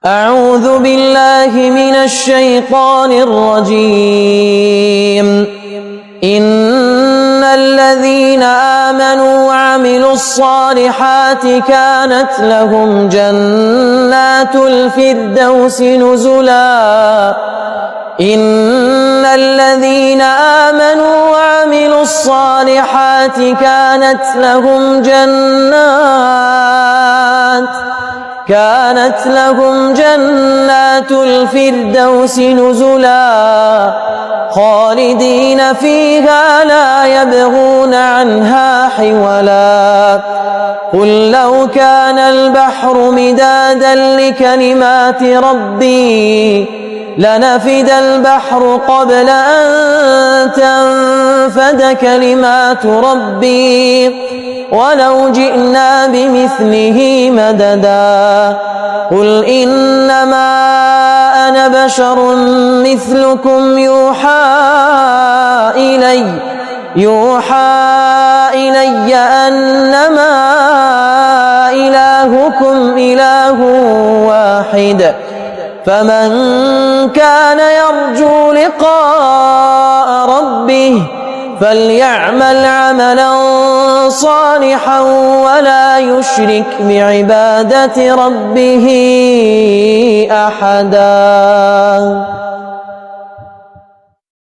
أعوذ بالله من الشيطان الرجيم. إن الذين آمنوا وعملوا الصالحات كانت لهم جنات الفردوس نزلا. إن الذين آمنوا وعملوا الصالحات كانت لهم جنات الفردوس نزلا خالدين فيها لا يبغون عنها حولا. قل لو كان البحر مدادا لكلمات ربي لنفد البحر قبل أن تنفد كلمات ربي ولو جئنا بمثله مددا. قل إنما أنا بشر مثلكم يوحى إلي أنما إلهكم إله واحد. فمن كان يرجو لقاء ربه فليعمل عملا صالحا ولا يشرك بعبادة ربه أحدا.